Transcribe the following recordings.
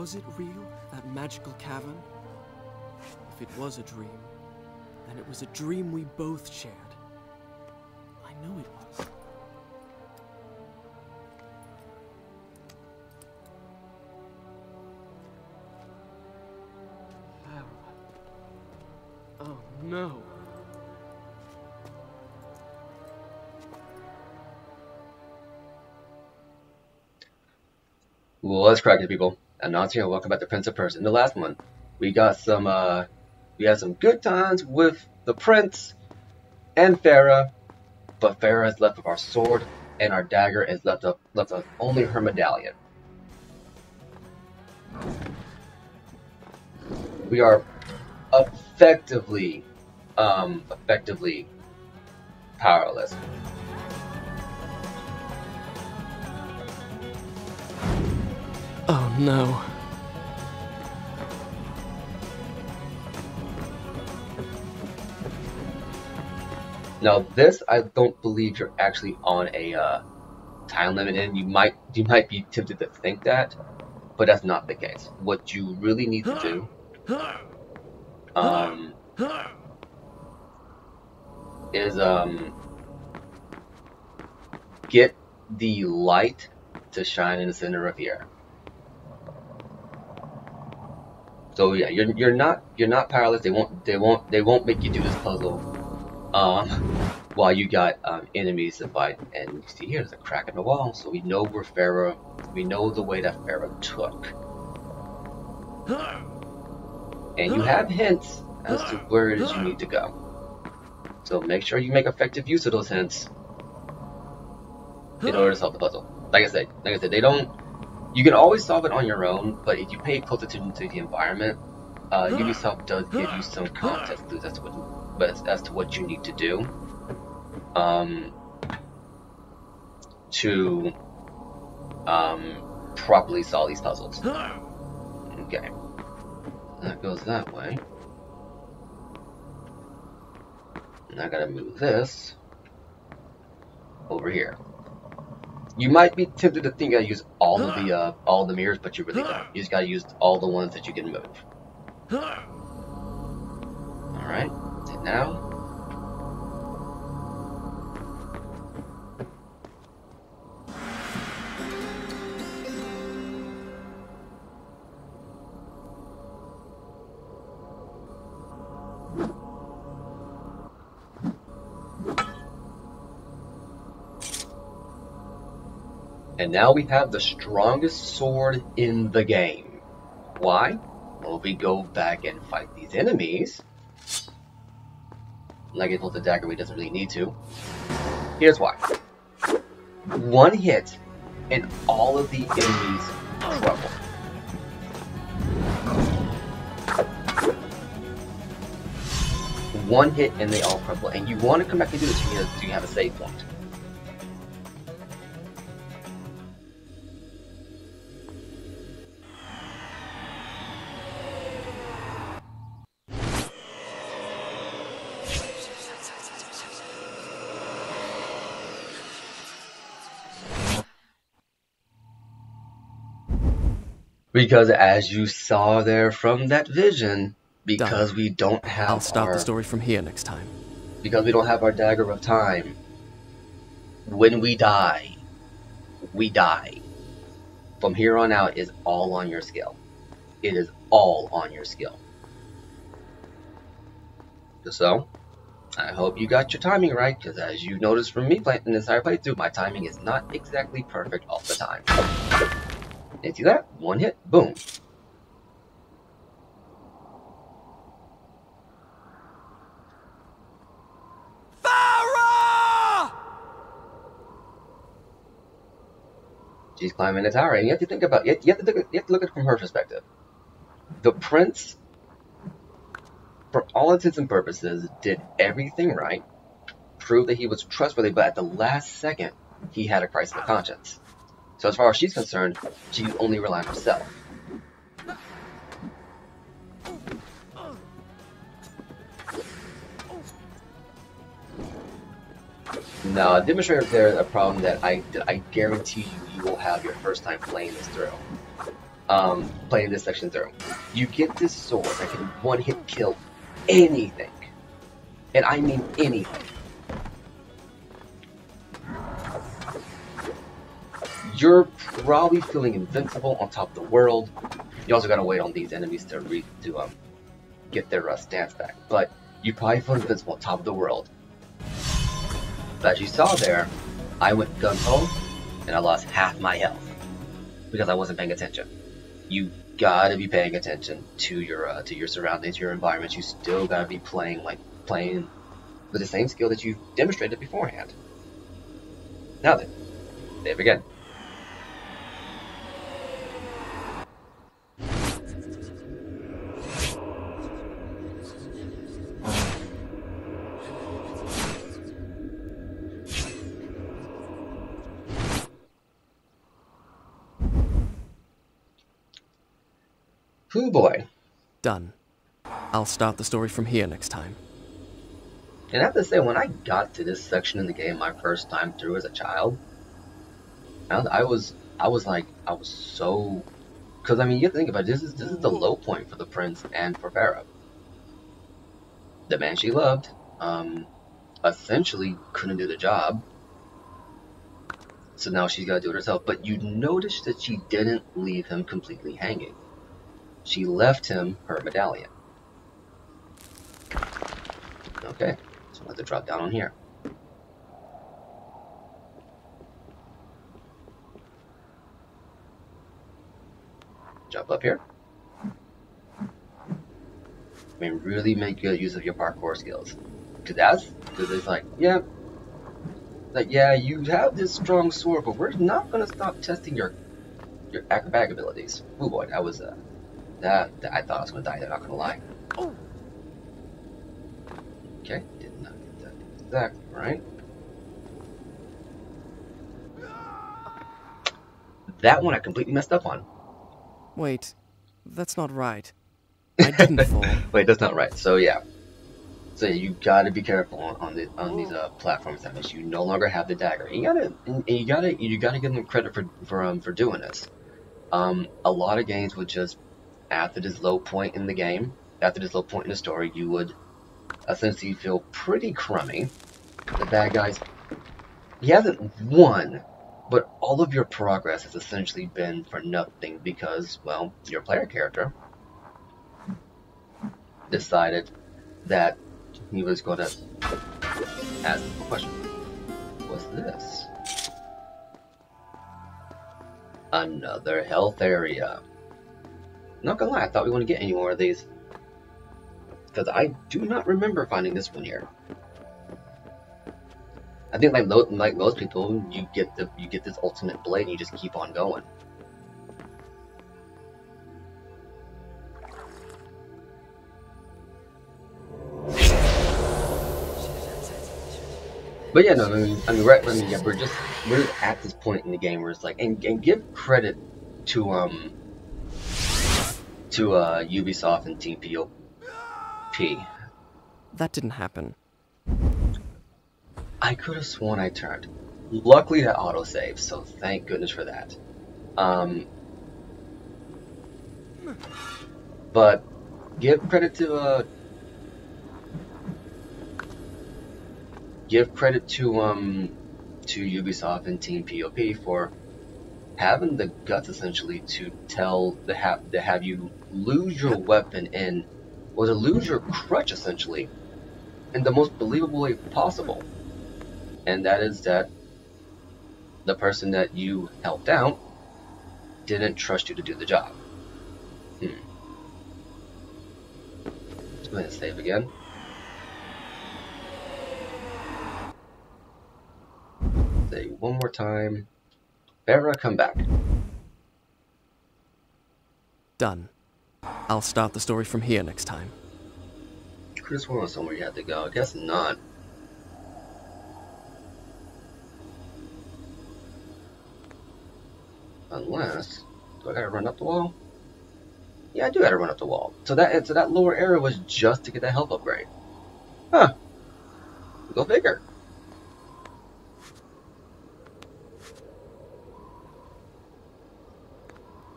Was it real, that magical cavern? If it was a dream, then it was a dream we both shared. I know it was. Farah. Oh no. What's cracking, people? I'm Nancy and welcome back to Prince of Persia. In the last one, we had some good times with the prince and Farah, but Farah has left with our sword and our dagger has left us only her medallion. We are effectively powerless. Oh no. Now this, I don't believe you're actually on a time limit in. You might be tempted to think that, but that's not the case. What you really need to do is get the light to shine in the center of here. So yeah, you're not powerless. They won't make you do this puzzle while you got enemies to fight. And you see here, there's a crack in the wall, so we know where Farah. We know the way that Farah took. And you have hints as to where it is you need to go. So make sure you make effective use of those hints in order to solve the puzzle. Like I said, they don't. You can always solve it on your own, but if you pay close attention to the environment, Ubisoft does give you some context clues as to what you need to do to properly solve these puzzles. Okay, that goes that way. And I gotta move this over here. You might be tempted to think I use all the mirrors, but you really don't. You just gotta use all the ones that you can move. Alright, and now we have the strongest sword in the game. Why? Well, we go back and fight these enemies. Like I told the dagger, we doesn't really need to. Here's why. One hit and all of the enemies crumble. One hit and they all crumble. And you want to come back and do this, you have a save point. Because as you saw there from that vision, because we don't have I'll start the story from here next time. Because we don't have our dagger of time, when we die, we die. From here on out is all on your skill. It is all on your skill. So, I hope you got your timing right, because as you noticed from me playing this entire playthrough, my timing is not exactly perfect all the time. And see that? One hit, boom. Farah! She's climbing the tower, and you have to think about it. You have to look at it from her perspective. The prince, for all intents and purposes, did everything right, proved that he was trustworthy, but at the last second, he had a crisis of conscience. So as far as she's concerned, she can only rely on herself. Now, demonstrator there is a problem that I guarantee you will have your first time playing this through. playing this section through. You get this sword that can one-hit kill anything. And I mean anything. You're probably feeling invincible on top of the world. You also gotta wait on these enemies to get their stance back. But you probably feel invincible on top of the world. But as you saw there, I went gung-ho and I lost half my health because I wasn't paying attention. You gotta be paying attention to your surroundings, your environment. You still gotta be playing with the same skill that you demonstrated beforehand. Now then, save again. Hoo boy. Done. I'll start the story from here next time. And I have to say, when I got to this section in the game my first time through as a child, I was so, because I mean, you have to think about it, this is the low point for the prince and for Farah. The man she loved, essentially couldn't do the job, so now she's got to do it herself. But you notice that she didn't leave him completely hanging. She left him her medallion. Okay, so I'll have to drop down on here. Jump up here. I mean, really make good use of your parkour skills. Because it's like, yeah, you have this strong sword, but we're not gonna stop testing your acrobatic abilities. Oh boy, that was that I thought I was gonna die there, not gonna lie. Okay, did not get that exactly right. That one I completely messed up on. Wait, that's not right. I didn't fall. Wait, that's not right. So yeah, you gotta be careful on these platforms. That means you no longer have the dagger. You gotta give them credit for doing this. A lot of games would just, after this low point in the game, after this low point in the story, you would essentially feel pretty crummy. The bad guys, he hasn't won, but all of your progress has essentially been for nothing because, well, your player character decided that he was going to ask the question. What's this? Another health area. Not gonna lie, I thought we wouldn't get any more of these, because I do not remember finding this one here. I think like most people, you get this ultimate blade and you just keep on going. But yeah, no, we're just at this point in the game where it's like, and give credit to Ubisoft and Team POP. That didn't happen. I could have sworn I turned. Luckily that autosaved, so thank goodness for that. But give credit to Ubisoft and Team POP for having the guts essentially to have you lose your weapon or to lose your crutch essentially in the most believable way possible. And that is that the person that you helped out didn't trust you to do the job. Let's go ahead and save again. Say one more time. Farah, come back. Done. I'll start the story from here next time. Could have sworn it was somewhere you had to go. I guess not. Unless, do I gotta run up the wall? Yeah, I do gotta run up the wall. So that lower area was just to get that health upgrade. Huh. Go figure.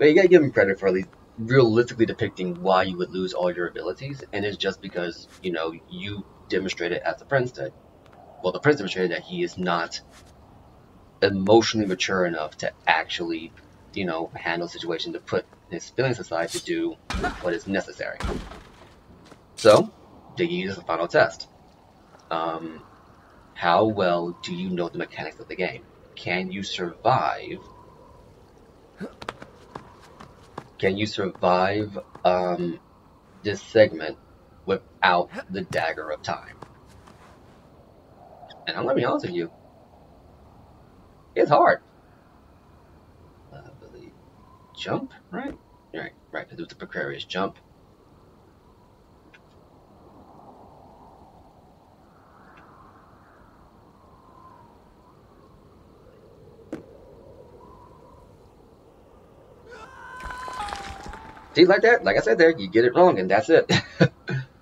But you gotta give him credit for at least realistically depicting why you would lose all your abilities, and it's just because, you know, you demonstrated as the prince that, well, the prince demonstrated that he is not emotionally mature enough to actually, you know, handle the situation, to put his feelings aside to do what is necessary. So, they use the final test. How well do you know the mechanics of the game? Can you survive? Can you survive this segment without the dagger of time? And I'm gonna be honest with you, it's hard. I believe jump, right? Right, because it was the precarious jump. See, like that, like I said there, you get it wrong and that's it.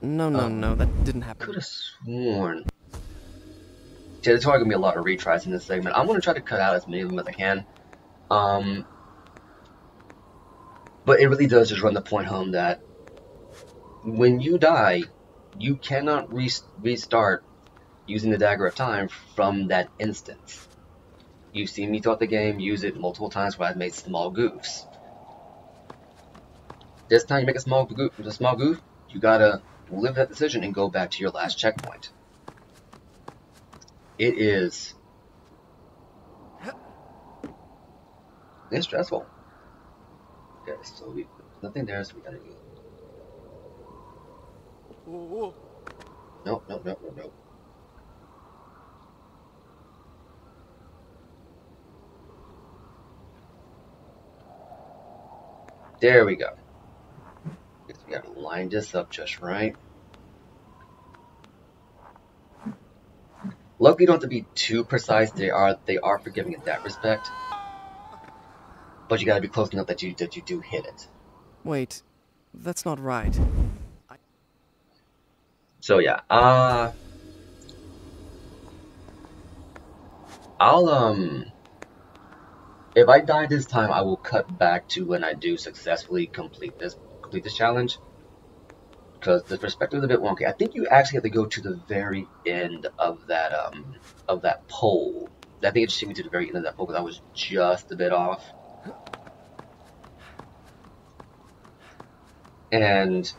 No, that didn't happen. Could have sworn. See, there's probably gonna be a lot of retries in this segment. I'm gonna try to cut out as many of them as I can. But it really does just run the point home that when you die, you cannot restart using the dagger of time from that instance. You've seen me throughout the game use it multiple times where I've made small goofs. This time you make a small goof, you gotta live that decision and go back to your last checkpoint. It's stressful. Okay, so there's nothing there, so we gotta go. Nope. There we go. Guess we gotta line this up just right. Luckily, you don't have to be too precise. They are forgiving in that respect. But you gotta be close enough that you do hit it. Wait, that's not right. So yeah, if I die this time, I will cut back to when I do successfully complete this challenge. Because the perspective is a bit wonky. I think you actually have to go to the very end of that pole. I think it just took me to the very end of that pole because I was just a bit off. And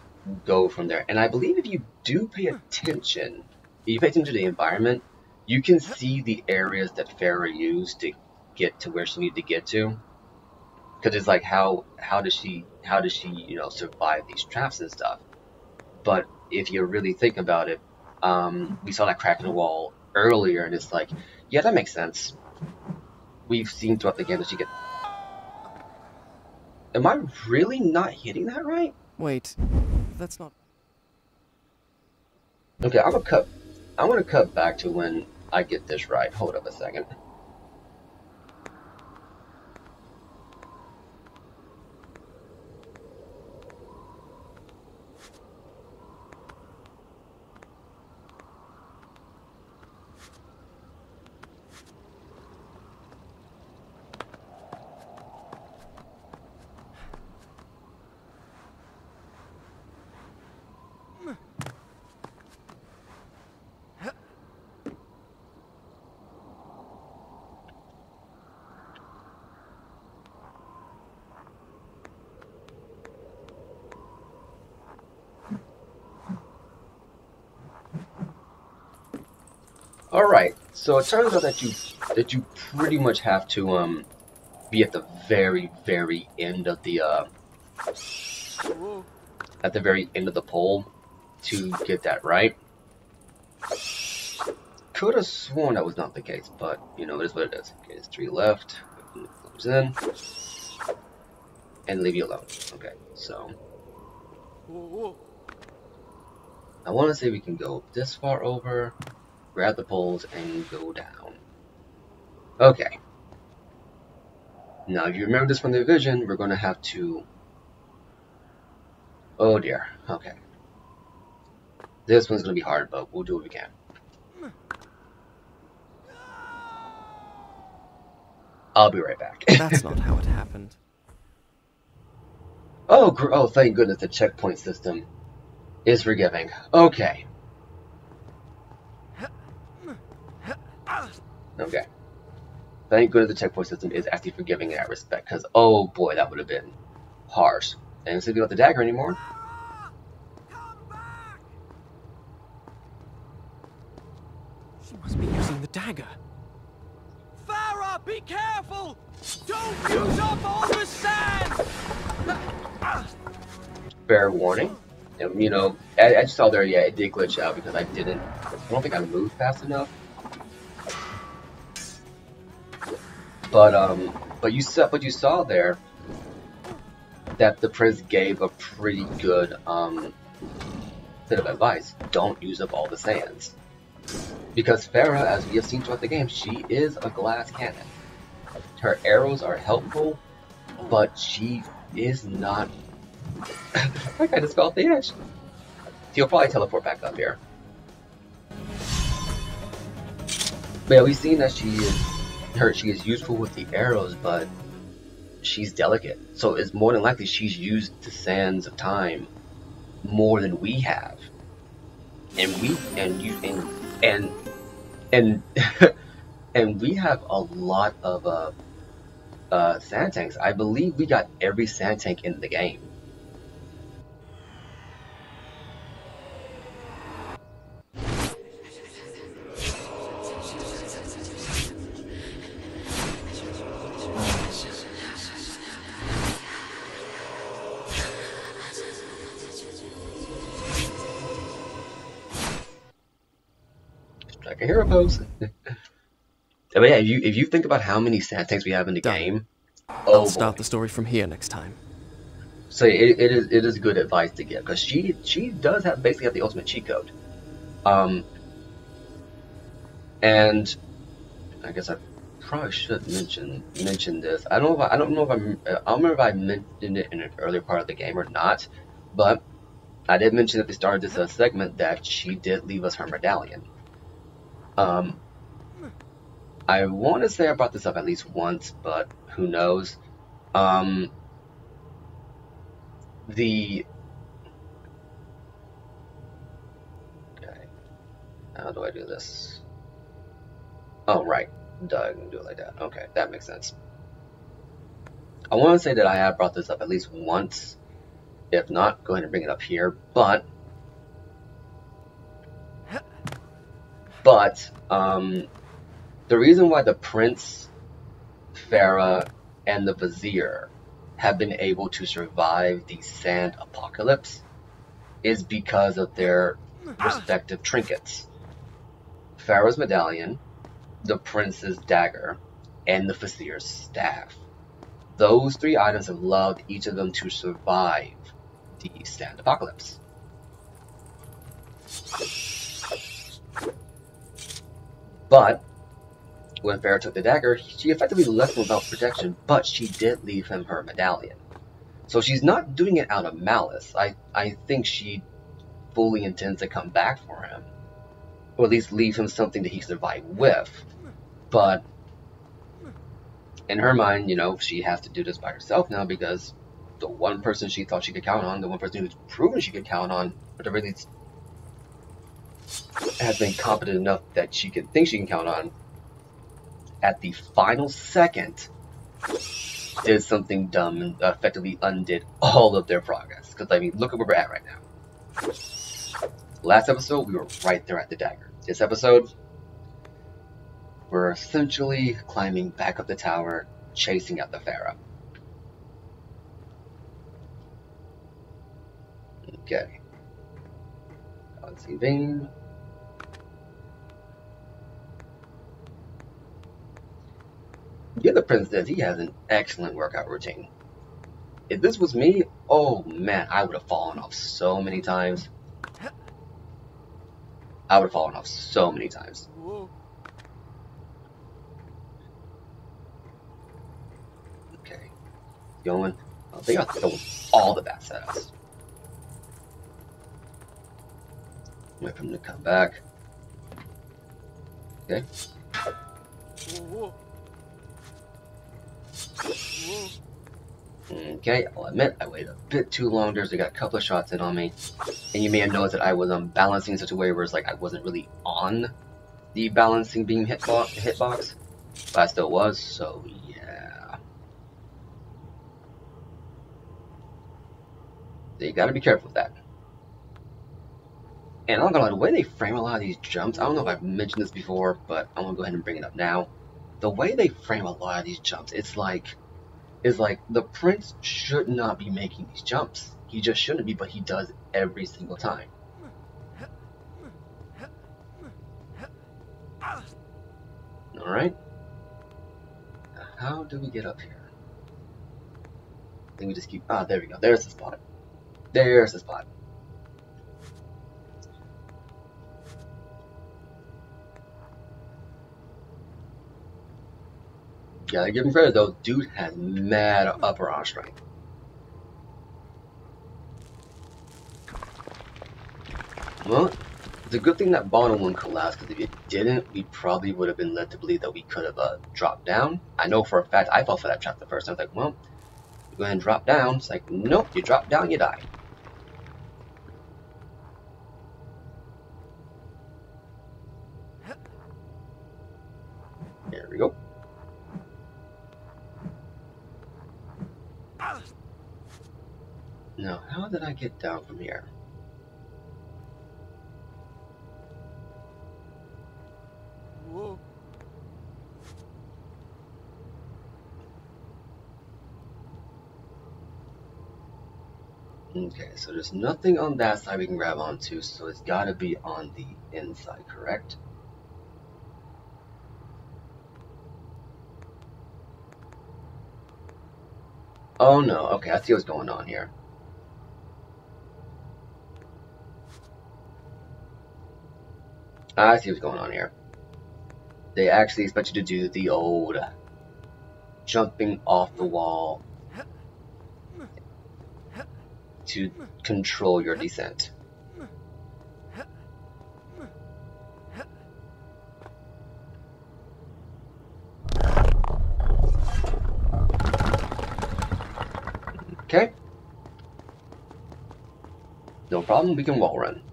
go from there. And I believe if you do pay attention, if you pay attention to the environment, you can see the areas that Farah used to get to where she needed to get to. Because it's like how does she you know survive these traps and stuff. But if you really think about it, we saw that crack in the wall earlier, and it's like, yeah, that makes sense. We've seen throughout the game that she get. Am I really not hitting that right? Wait, that's not. Okay, I'm gonna cut back to when I get this right. Hold up a second. Alright, so it turns out that you pretty much have to be at the very end of the pole to get that right. Could have sworn that was not the case, but you know, it is what it is. Okay, there's 3 left. Comes in and leave you alone. Okay, so I want to say we can go this far over, grab the poles, and go down. Okay. Now, if you remember this from the vision, we're going to have to... Oh dear. Okay. This one's going to be hard, but we'll do what we can. I'll be right back. That's not how it happened. Oh, thank goodness the checkpoint system is forgiving. Okay. Okay. Thank goodness the checkpoint system is actually forgiving in that respect, because oh boy, that would have been harsh. And since we don't have the dagger anymore. She must be using the dagger. Farah, be careful! Don't use up all the sand! Fair warning. And, you know, as you saw there, yeah, it did glitch out because I don't think I moved fast enough. But you saw there that the prince gave a pretty good bit of advice. Don't use up all the sands. Because Farah, as we have seen throughout the game, she is a glass cannon. Her arrows are helpful, but she is not. I kind of fell off the edge. She'll probably teleport back up here. But yeah, we've seen that she is useful with the arrows, but she's delicate. So it's more than likely she's used the sands of time more than we have. And we have a lot of sand tanks. I believe we got every sand tank in the game. Like a hero pose. But yeah, if you think about how many sand tanks we have in the game, I'll start the story from here next time. So it is good advice to give, because she does basically have the ultimate cheat code. And I guess I probably should mention this. I don't remember if I mentioned it in an earlier part of the game or not, but I did mention at the start of this segment that she did leave us her medallion. I want to say I brought this up at least once, but who knows? Okay. How do I do this? Oh, right. Duh, I can do it like that. Okay, that makes sense. I want to say that I have brought this up at least once. If not, go ahead and bring it up here. But the reason why the prince, Farah, and the vizier have been able to survive the sand apocalypse is because of their respective trinkets. Farah's medallion, the prince's dagger, and the vizier's staff. Those three items have allowed each of them to survive the sand apocalypse. But when Farah took the dagger, she effectively left him without protection, but she did leave him her medallion. So she's not doing it out of malice. I think she fully intends to come back for him, or at least leave him something that he can survive with. But in her mind, you know, she has to do this by herself now, because the one person she thought she could count on, the one person who's proven she could count on, but at least has been competent enough that she can think she can count on, at the final second did something dumb and effectively undid all of their progress. Because, I mean, look at where we're at right now. Last episode, we were right there at the dagger. This episode, we're essentially climbing back up the tower, chasing out the Farah. Okay. Let's see, Vane. The other prince says he has an excellent workout routine. If this was me, oh man, I would have fallen off so many times. Okay. Going. Oh, they got throwing all the bats at us. Wait for them to come back. Okay. Okay, I'll admit I waited a bit too long there, so I got a couple of shots in on me. And you may have noticed that I was balancing in such a way where it's like I wasn't really on the balancing beam hitbox, but I still was, so yeah. So you gotta be careful with that. And I'm not gonna lie, the way they frame a lot of these jumps, I don't know if I've mentioned this before, but I'm gonna go ahead and bring it up now. The way they frame a lot of these jumps, it's like the prince should not be making these jumps. He just shouldn't be, but he does every single time. Alright. How do we get up here? I think we just keep... Ah, there we go. There's the spot. There's the spot. Gotta give him credit though, dude has mad upper arm strength. Well, it's a good thing that bottom one collapsed, because if it didn't, we probably would have been led to believe that we could have dropped down. I know for a fact I fell for that trap the first time. I was like, well, go ahead and drop down. It's like, nope, you drop down, you die. There we go. Now, how did I get down from here? Whoa. Okay, so there's nothing on that side we can grab onto, so it's gotta be on the inside, correct? Oh no, okay, I see what's going on here. I see what's going on here. They actually expect you to do the old jumping off the wall to control your descent. Okay. No problem, we can wall run.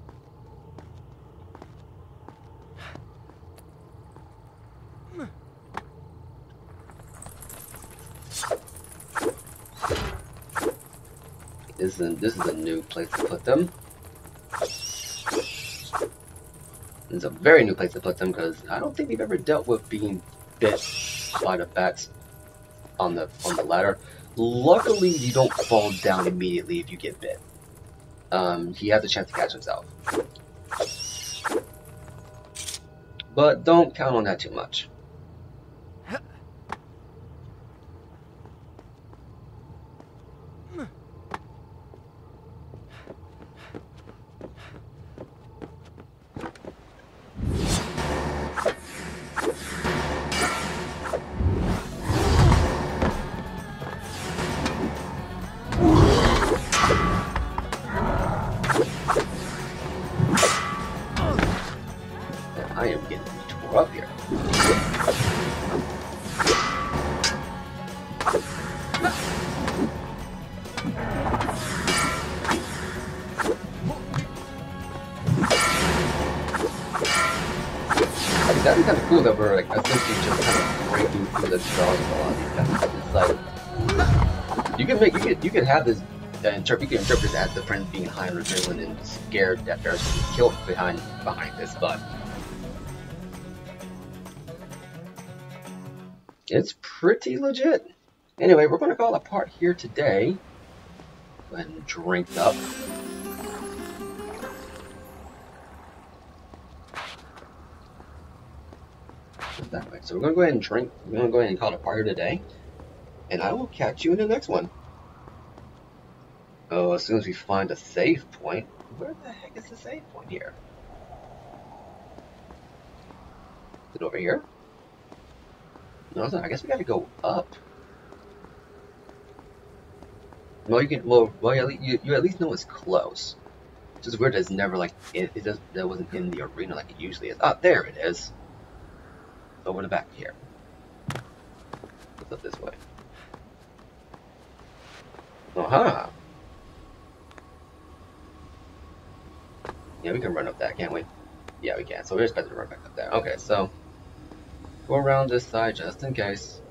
This is a new place to put them. It's a very new place to put them because I don't think we've ever dealt with being bit by the bats on the ladder. Luckily, you don't fall down immediately if you get bit. He has a chance to catch himself, but don't count on that too much. I am getting tore up here. That'd be kind of cool that we're like essentially just kind of breaking through the jaws of a lot of these guys. It's like you can have this you can interpret this as the prince being high on adrenaline and scared that Ferris will be killed behind this, but it's pretty legit. Anyway, we're going to call it a part here today. Go ahead and drink up. That way. So we're going to go ahead and drink. We're going to go ahead and call it a part here today. And I will catch you in the next one. Oh, as soon as we find a save point. Where the heck is the save point here? Is it over here? No, it's not. I guess we got to go up. Well, you can. Well, you at least know it's close. It's just weird. It's never like that wasn't in the arena like it usually is. Ah, there it is. Over the back here. Let's up this way. Aha! Yeah, we can run up that, can't we? Yeah, we can. So we're expected to run back up there. Okay, so go around this side just in case.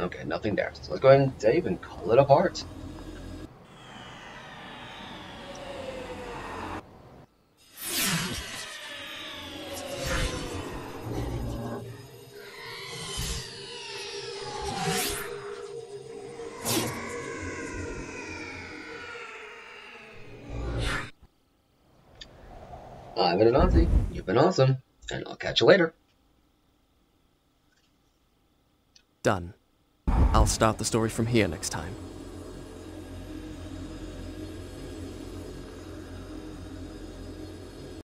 Okay, nothing there. So let's go ahead and save and call it a part. I've been an Aussie, you've been awesome, and I'll catch you later. Done. I'll start the story from here next time.